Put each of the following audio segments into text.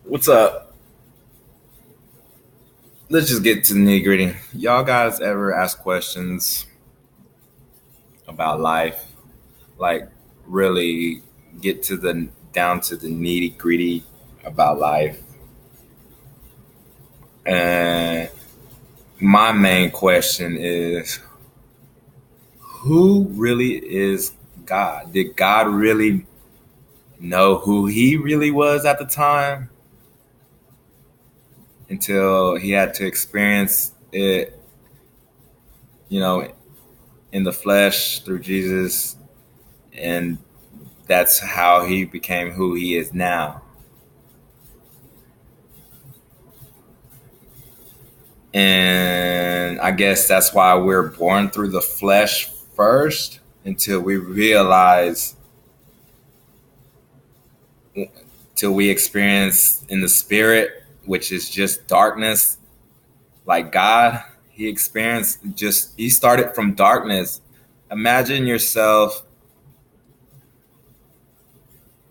What's up? Let's just get to the nitty gritty. Y'all guys ever ask questions about life? Like, really get to the down to the nitty gritty about life? And my main question is, who really is God? Did God really know who he really was at the time until he had to experience it, you know, in the flesh through Jesus? And that's how he became who he is now. And I guess that's why we're born through the flesh first until we realize, till we experience in the spirit, which is just darkness, like God. He started from darkness. Imagine yourself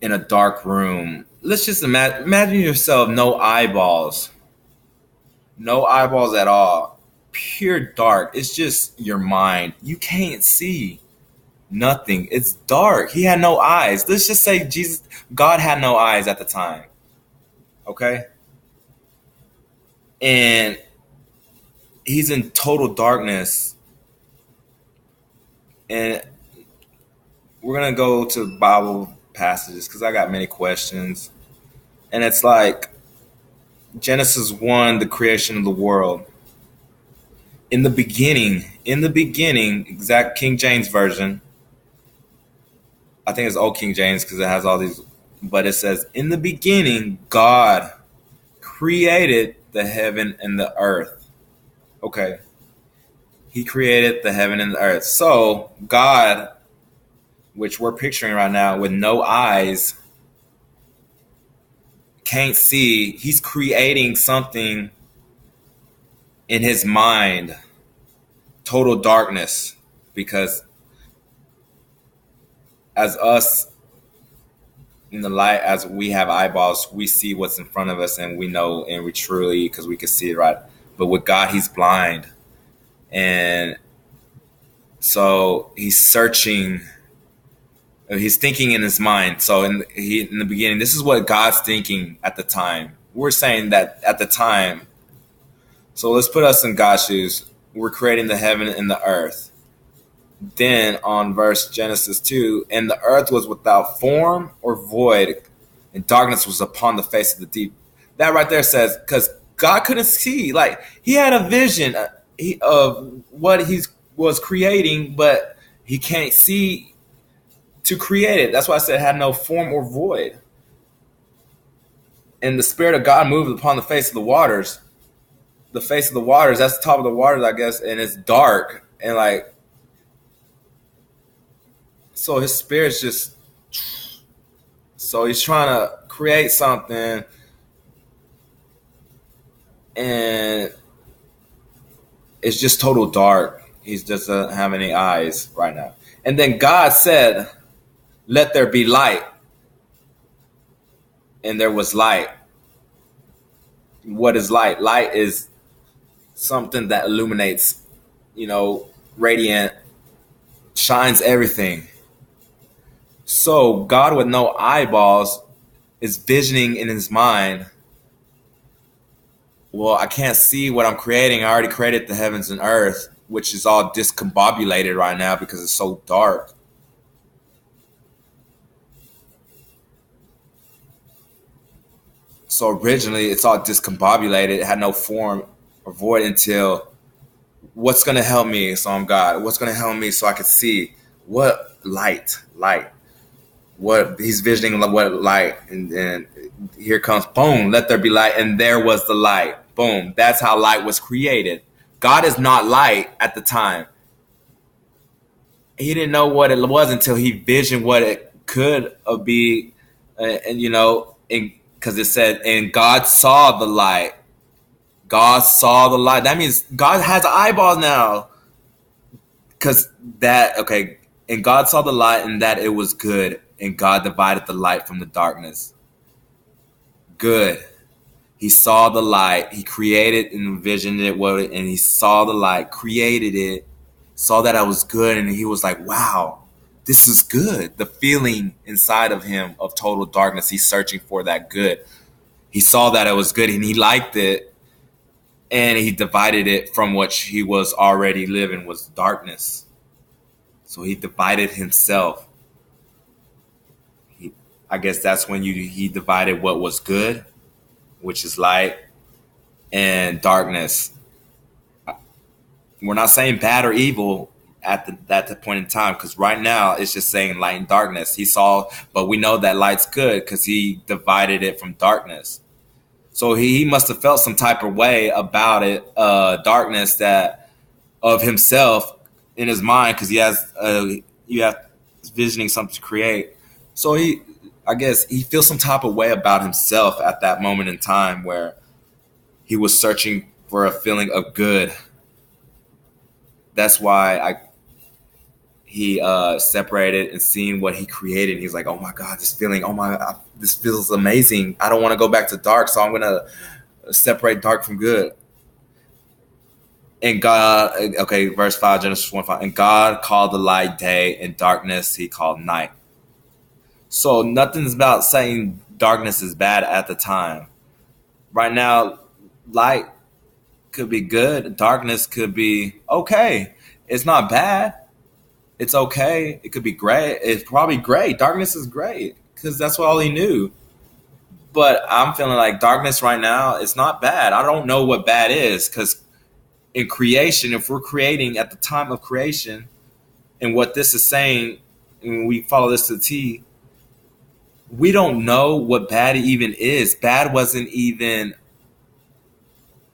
in a dark room. Let's just imagine yourself no eyeballs at all, pure dark. It's just your mind. You can't see nothing. It's dark. He had no eyes. Let's just say God had no eyes at the time. Okay? And he's in total darkness. And we're going to go to Bible passages because I got many questions. And it's like Genesis 1, the creation of the world. In the beginning, exact King James version. I think it's Old King James because it has all these, but it says, in the beginning, God created the heaven and the earth. Okay. He created the heaven and the earth. So God, which we're picturing right now with no eyes, can't see. He's creating something in his mind, total darkness, because as us in the light, as we have eyeballs, we see what's in front of us and we know and we truly, because we can see it right. But with God, he's blind. And so he's searching, he's thinking in his mind. So in the beginning, this is what God's thinking at the time. We're saying that at the time. So let's put us in God's shoes. We're creating the heaven and the earth. Then on verse Genesis 2, and the earth was without form or void, and darkness was upon the face of the deep. That right there says, because God couldn't see. Like, he had a vision of what he was creating, but he can't see to create it. That's why I said it had no form or void. And the Spirit of God moved upon the face of the waters. The face of the waters, that's the top of the waters, I guess, and it's dark. And like, so his spirit's just, so he's trying to create something, and it's just total dark. He just doesn't have any eyes right now. And then God said, let there be light. And there was light. What is light? Light is something that illuminates, radiant, shines everything. So God with no eyeballs is visioning in his mind, well, I can't see what I'm creating. I already created the heavens and earth, which is all discombobulated right now because it's so dark. So originally it's all discombobulated. It had no form or void until, what's going to help me? So I'm God. What's going to help me so I can see? What light? What he's visioning, what light, and here comes, boom, let there be light, and there was the light. Boom. That's how light was created. God is not light at the time. He didn't know what it was until he visioned what it could be, and because it said, and God saw the light. God saw the light. That means God has eyeballs now. Because and God saw the light and that it was good, and God divided the light from the darkness. Good. He saw the light. He created and envisioned it, and he saw the light, created it, saw that I was good, and he was like, "Wow, this is good." The feeling inside of him of total darkness, he's searching for that good. He saw that it was good, and he liked it, and he divided it from what he was already living was darkness. So he divided himself. I guess that's when he divided what was good, which is light, and darkness. We're not saying bad or evil at the point in time, because right now it's just saying light and darkness. He saw, but we know that light's good because he divided it from darkness. So he must have felt some type of way about it, darkness, that of himself in his mind, because you have visioning something to create. So I guess he feels some type of way about himself at that moment in time where he was searching for a feeling of good. That's why he separated and seeing what he created. And he's like, "Oh my God, this feeling! Oh my, this feels amazing. I don't want to go back to dark, so I'm gonna separate dark from good." And God, okay, verse 5, Genesis 1:5. And God called the light day, and darkness He called night. So nothing's about saying darkness is bad at the time. Right now, light could be good. Darkness could be okay. It's not bad. It's okay. It could be great. It's probably great. Darkness is great because that's all he knew. But I'm feeling like darkness right now, it's not bad. I don't know what bad is, because in creation, if we're creating at the time of creation, and what this is saying, and we follow this to the T, we don't know what bad even is. Bad wasn't even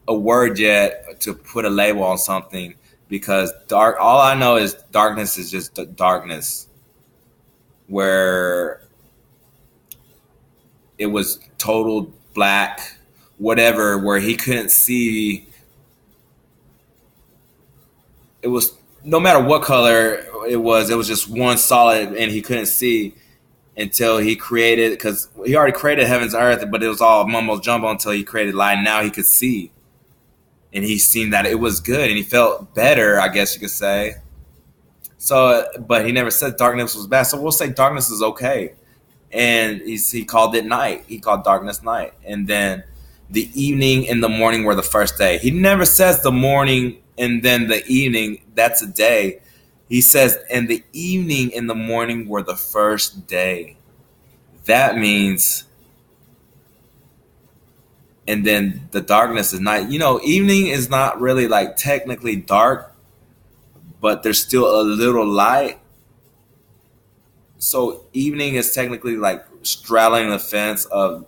a word yet to put a label on something, because dark, all I know is darkness is just darkness, where it was total black, whatever, where he couldn't see. It was no matter what color it was just one solid, and he couldn't see until he created, because he already created heavens and earth, but it was all mumbo jumbo until he created light. Now he could see, and he seen that it was good, and he felt better, I guess you could say. So, but he never said darkness was bad. So we'll say darkness is okay. And he called it night. He called darkness night. And then the evening and the morning were the first day. He never says the morning and then the evening, that's a day. He says, and the evening and the morning were the first day. That means, and then the darkness is night. You know, evening is not really like technically dark, but there's still a little light. So evening is technically like straddling the fence of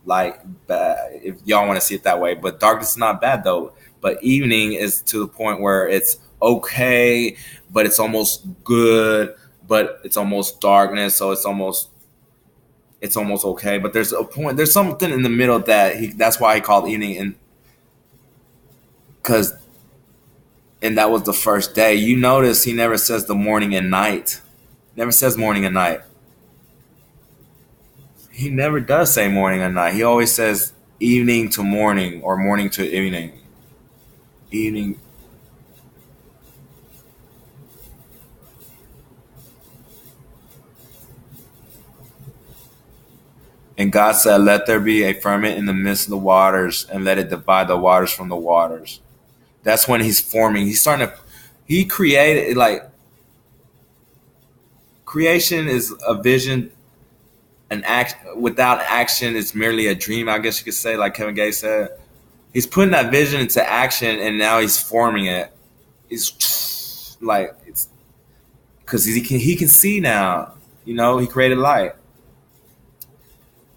like bad, if y'all want to see it that way. But darkness is not bad though. But evening is to the point where it's okay, but it's almost good, but it's almost darkness. So it's almost okay. But there's a point. There's something in the middle that's why he called evening, and that was the first day. You notice he never says the morning and night. Never says morning and night. He never does say morning and night. He always says evening to morning or morning to evening. Evening. And God said, "Let there be a firmament in the midst of the waters, and let it divide the waters from the waters." That's when he's forming. He created, like, creation is a vision. An act without action is merely a dream, I guess you could say, like Kevin Gates said. He's putting that vision into action, and now he's forming it. It's like, it's because he can see now. You know, he created light.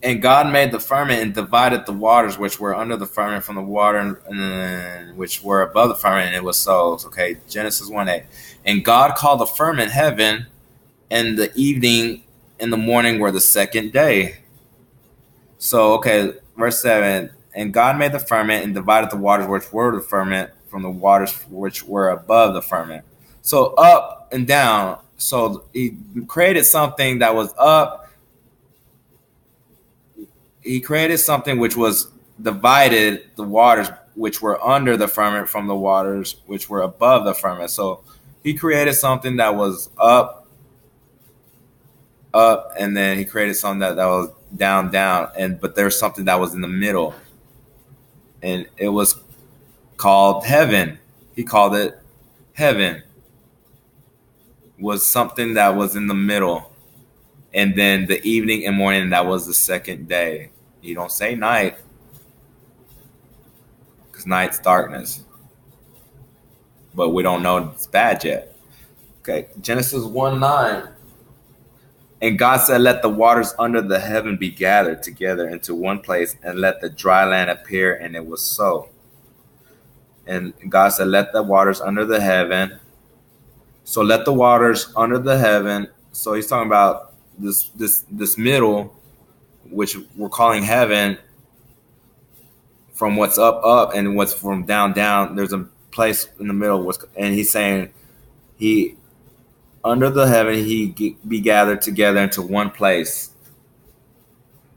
And God made the firmament and divided the waters which were under the firmament from the water and which were above the firmament, and it was so. Okay, Genesis 1:8. And God called the firmament heaven, and the evening and the morning were the second day. So, okay, verse 7. And God made the firmament and divided the waters which were the firmament from the waters which were above the firmament. So up and down. So he created something that was up. He created something which was divided the waters which were under the firmament from the waters which were above the firmament. So he created something that was up, and then he created something that was down, but there's something that was in the middle, and it was called heaven. He called it heaven. Was something that was in the middle, and then the evening and morning, that was the second day. You don't say night, because night's darkness, but we don't know it's bad yet. Okay, Genesis 1:9. And God said, let the waters under the heaven be gathered together into one place, and let the dry land appear, and it was so. And God said, let the waters under the heaven. So let the waters under the heaven. So he's talking about this middle, which we're calling heaven, from what's up, and what's from down. There's a place in the middle, and he's saying he under the heaven he be gathered together into one place.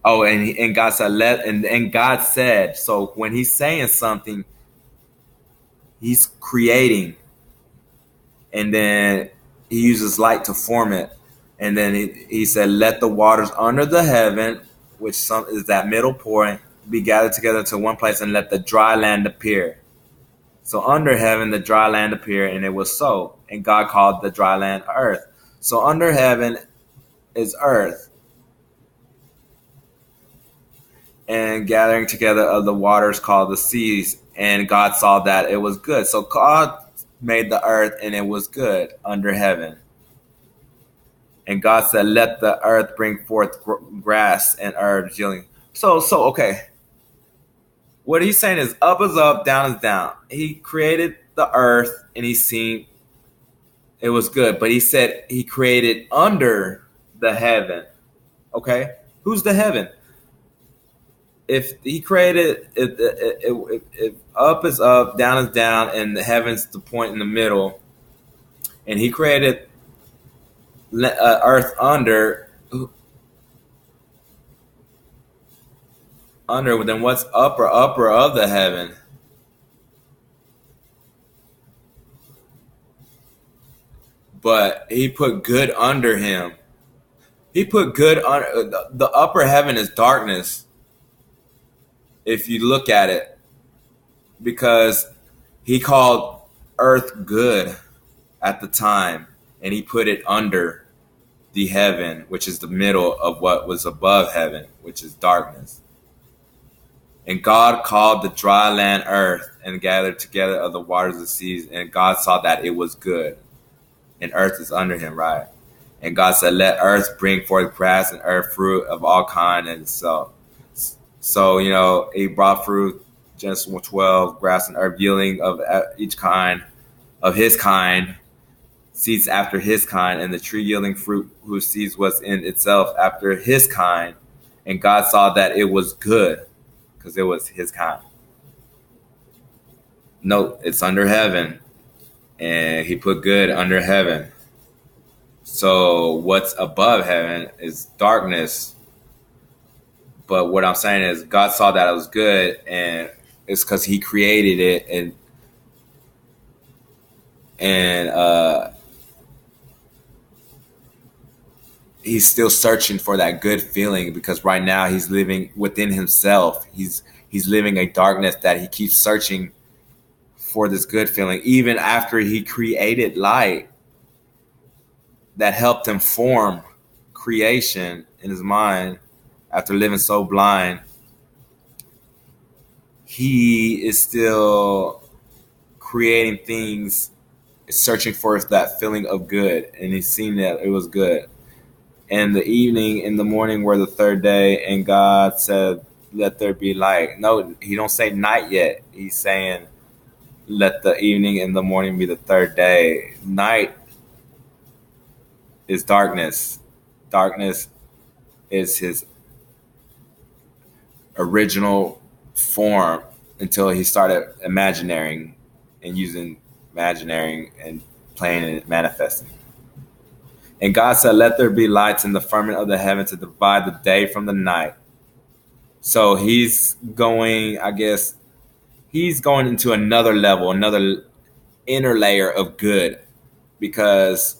Oh, and God said and God said. So when he's saying something, he's creating, and then he uses light to form it, and then he said, let the waters under the heaven, which is that middle point, be gathered together to one place, and let the dry land appear. So under heaven, the dry land appeared, and it was so. And God called the dry land earth. So under heaven is earth, and gathering together of the waters called the seas. And God saw that it was good. So God made the earth, and it was good under heaven. And God said, let the earth bring forth grass and herbs yielding. So okay. What he's saying is up, down is down. He created the earth, and he seen it was good. But he said he created under the heaven. Okay? Who's the heaven? If he created if up is up, down is down, and the heaven's the point in the middle, and he created earth under, then what's upper of the heaven? But he put good under him. He put good under the upper heaven is darkness, if you look at it, because he called earth good at the time, and he put it under the heaven, which is the middle of what was above heaven, which is darkness. And God called the dry land earth, and gathered together of the waters of the seas, and God saw that it was good. And earth is under him, right? And God said, let earth bring forth grass and herb fruit of all kind. And so he brought fruit, Genesis 1:12, grass and herb yielding of each kind, of his kind, seeds after his kind, and the tree yielding fruit whose seeds was in itself after his kind. And God saw that it was good, because it was his kind. Note, it's under heaven, and he put good under heaven. So what's above heaven is darkness. But what I'm saying is God saw that it was good, and it's because he created it, and he's still searching for that good feeling, because right now he's living within himself. He's living a darkness that he keeps searching for this good feeling, even after he created light that helped him form creation in his mind. After living so blind, he is still creating things, searching for that feeling of good, and he's seen that it was good. And the evening and the morning were the third day, and God said, let there be light. No, he don't say night yet. He's saying, let the evening and the morning be the third day. Night is darkness. Darkness is his original form, until he started imagining and using imagining and playing and manifesting. And God said, let there be lights in the firmament of the heaven to divide the day from the night, So he's going, I guess, he's going into another level, another inner layer of good, because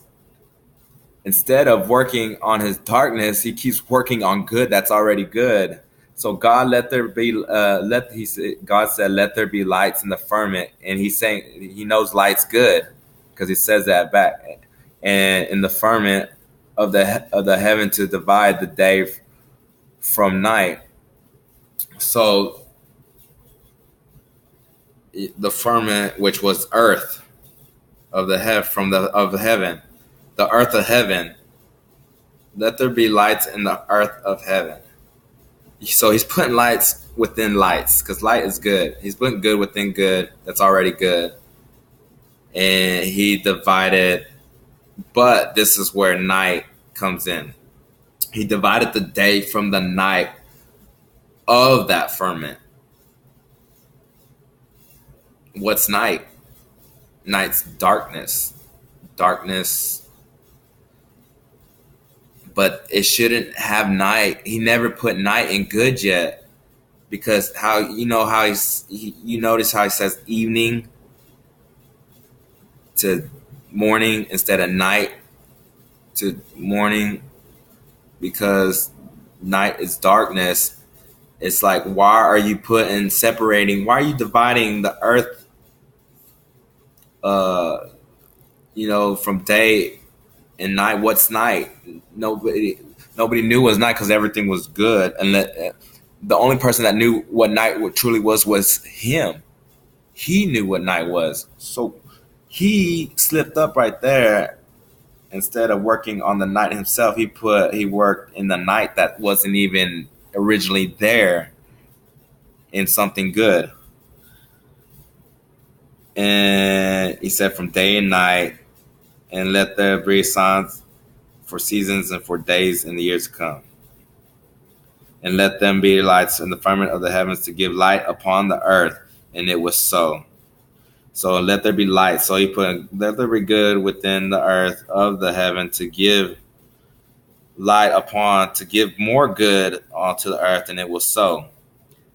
instead of working on his darkness, he keeps working on good that's already good. So God let there be God said let there be lights in the firmament, and he's saying he knows light's good because he says that back, and in the firmament of the heaven to divide the day from night. So the firmament, which was earth of the heaven, the earth of heaven, let there be lights in the earth of heaven. So he's putting lights within lights because light is good. He's putting good within good that's already good. And he divided, but this is where night comes in. He divided the day from the night of that firmament. What's night? Night's darkness. Darkness. But it shouldn't have night. He never put night in good yet. Because how you notice how he says evening to morning instead of night to morning, because night is darkness. It's like, why are you why are you dividing the earth uh from day and night? What's night? Nobody knew it was night because everything was good, and the only person that knew what night truly was him. He knew what night was. So he slipped up right there. Instead of working on the night himself, he worked in the night that wasn't even originally there in something good. And he said, from day and night, and let there be signs for seasons and for days in the years to come. And let them be lights in the firmament of the heavens to give light upon the earth. And it was so. So let there be light. So he put, let there be good within the earth of the heaven to give light upon, to give more good onto the earth. And it was so.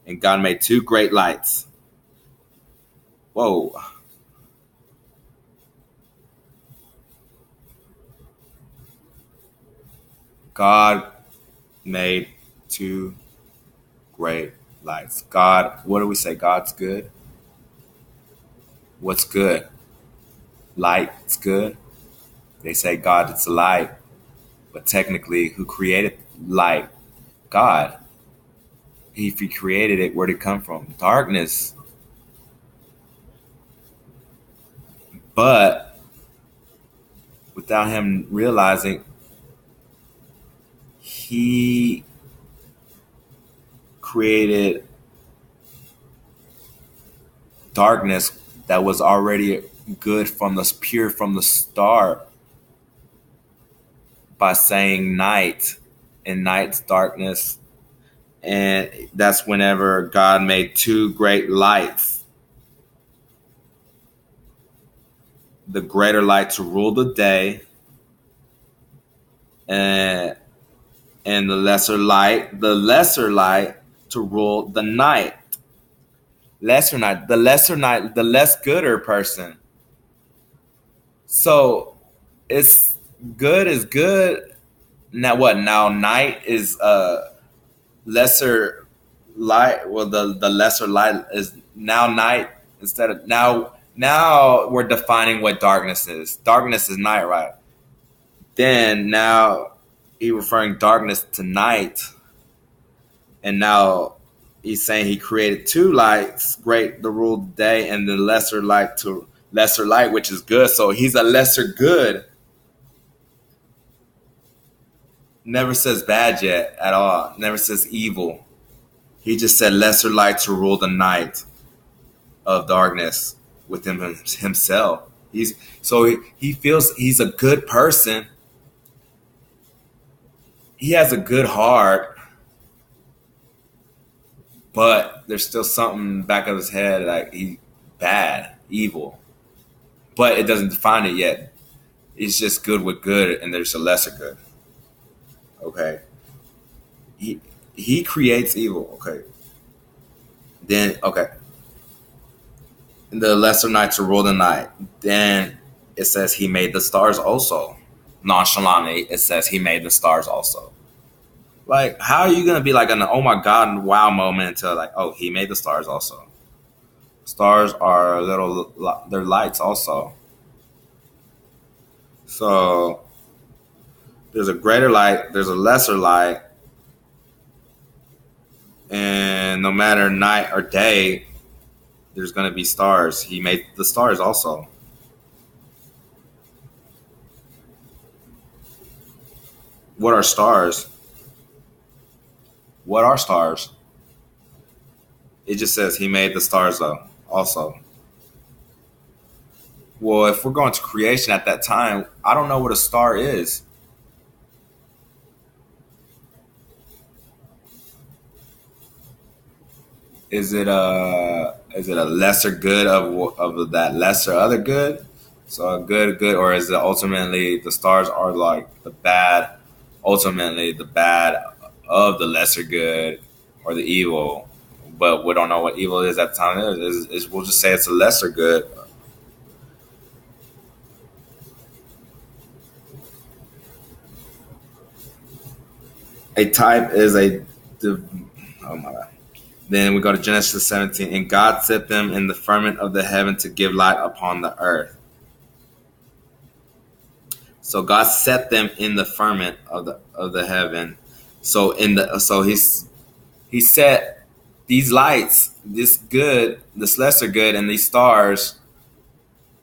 And God made two great lights. Whoa. God made two great lights. God, what do we say? God's good. What's good? Light's good. They say God is light, but technically, who created light? God. If he created it, where did it come from? Darkness. But without him realizing, he created darkness that was already good pure from the start, by saying night, and night's darkness. And that's whenever God made two great lights. The greater light to rule the day, and the lesser light to rule the night. The lesser night, the less gooder person. So it's good is good. Now what? Now night is lesser light. Well, the lesser light is now night instead of now. Now we're defining what darkness is. Darkness is night, right? Then now he referring darkness to night, and now he's saying he created two lights, great to rule the day, and the lesser light to lesser light, which is good. So he's a lesser good. Never says bad yet at all. Never says evil. He just said lesser light to rule the night of darkness within himself. He feels he's a good person. He has a good heart, but there's still something in the back of his head like he's bad, evil. But it doesn't define it yet. It's just good with good, and there's a lesser good. Okay. he creates evil. Okay. Then okay, the lesser night to rule the night. Then it says he made the stars also. Nonchalantly, it says he made the stars also. Like, how are you gonna be like an oh my god and wow moment until like, oh, he made the stars also? Stars are they're lights also. So there's a greater light, there's a lesser light, and no matter night or day, there's gonna be stars. He made the stars also. What are stars? What are stars? It just says he made the stars though, also. Well, if we're going to creation at that time, I don't know what a star is. Is it a lesser good of that lesser other good? So a good, or is it ultimately the stars are like the bad, ultimately the bad of the lesser good or the evil? But we don't know what evil is at the time. We'll just say it's a lesser good. A type is oh my god. Then we go to Genesis 17, and God set them in the firmament of the heaven to give light upon the earth. So God set them in the firmament of the heaven. So he set these lights, this lesser good, and these stars,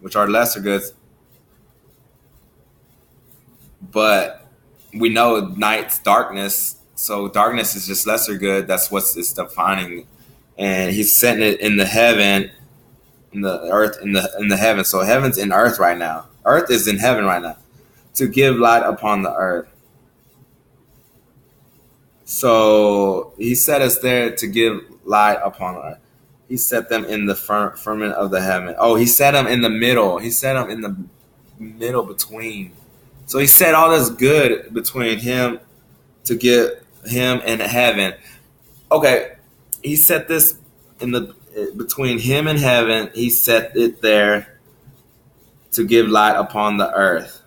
which are lesser goods. But we know night's darkness, so darkness is just lesser good. That's what it's defining, and he's setting it in the heaven, in the earth, in the heaven. So heaven's in earth right now. Earth is in heaven right now to give light upon the earth. So he set us there to give light upon the earth. He set them in the firmament of the heaven. Oh, he set them in the middle. He set them in the middle between. So he set all this good between him to give him and heaven. Okay, he set this in the between him and heaven. He set it there to give light upon the earth.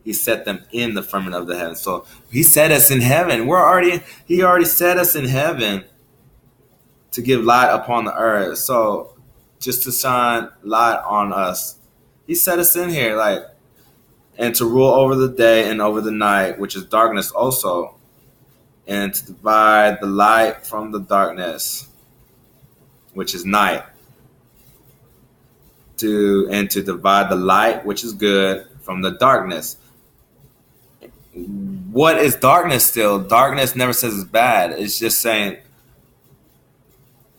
He set them in the firmament of the heaven. So he set us in heaven. He already set us in heaven to give light upon the earth. So just to shine light on us. He set us in here, like, and to rule over the day and over the night, which is darkness also, and to divide the light from the darkness, which is night. To divide the light, which is good, from the darkness. What is darkness still? Darkness never says it's bad. It's just saying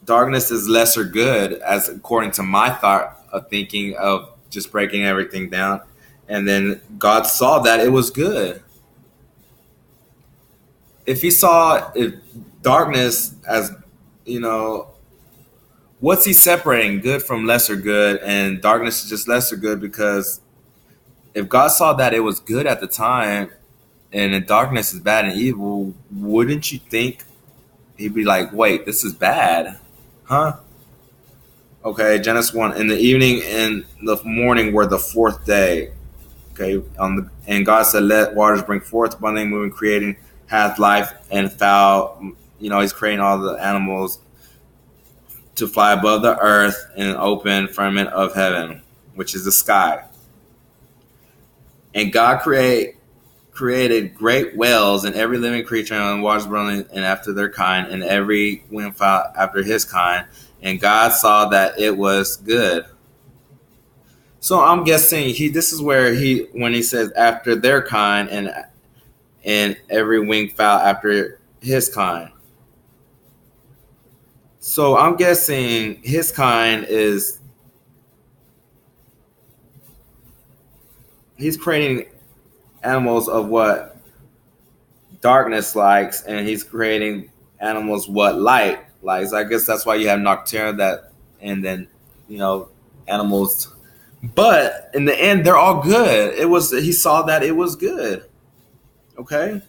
darkness is lesser good, as according to my thought of thinking of just breaking everything down. And then God saw that it was good. If he saw darkness as, what's he separating good from lesser good, and darkness is just lesser good? Because if God saw that it was good at the time, and the darkness is bad and evil, wouldn't you think he'd be like, wait, this is bad? Huh? Okay, Genesis 1. In the evening and the morning were the fourth day. Okay, and God said, let waters bring forth abundantly moving, creating hath life and fowl. He's creating all the animals to fly above the earth in an open firmament of heaven, which is the sky. And God created great whales and every living creature on waters running and after their kind, and every winged fowl after his kind. And God saw that it was good. So I'm guessing this is where when he says after their kind and every winged fowl after his kind. So I'm guessing his kind is he's creating animals of what darkness likes, and he's creating animals what light likes. I guess that's why you have nocturne and then animals. But in the end, they're all good. He saw that it was good. Okay.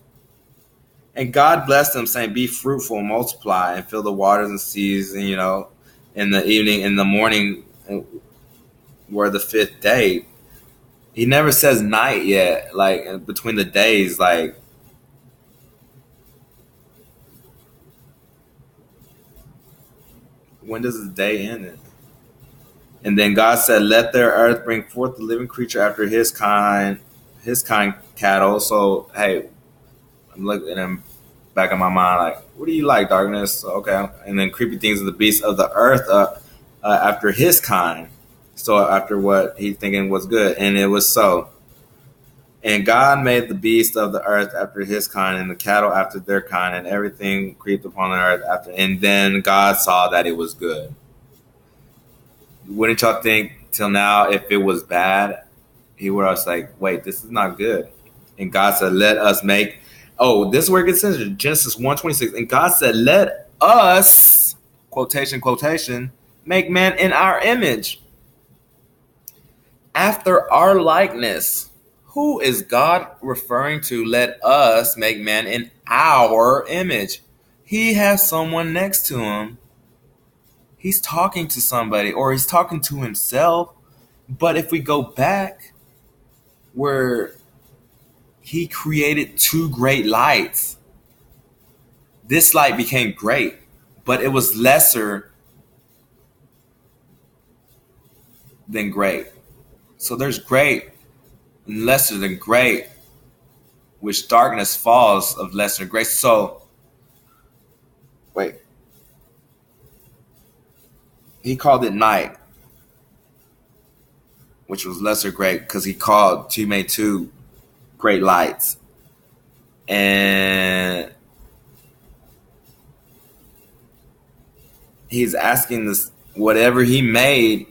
And God blessed them, saying, "Be fruitful and multiply, and fill the waters and seas." And in the evening, in the morning, were the fifth day. He never says night yet, like between the days. Like, when does the day end? And then God said, "Let their earth bring forth the living creature after his kind cattle." So hey, I'm looking at him back in my mind, like, what do you like, darkness? Okay. And then creepy things of the beasts of the earth after his kind. So after what he thinking was good. And it was so. And God made the beasts of the earth after his kind, and the cattle after their kind, and everything creeped upon the earth after. And then God saw that it was good. Wouldn't y'all think till now, if it was bad, he would have like, wait, this is not good. And God said, let us make. Oh, this is where it gets into Genesis 1:26. And God said, let us, quotation, quotation, make man in our image, after our likeness. Who is God referring to? Let us make man in our image. He has someone next to him. He's talking to somebody, or he's talking to himself. But if we go back where he created two great lights, this light became great, but it was lesser than great. So there's great and lesser than great, which darkness falls of lesser grace. So, wait. He called it night, which was lesser great, because he made two great lights. And he's asking this, whatever he made,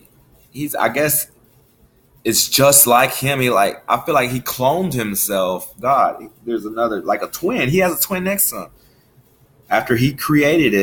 I guess it's just like him. I feel like he cloned himself. God, there's another, like a twin. He has a twin next to him. After he created it,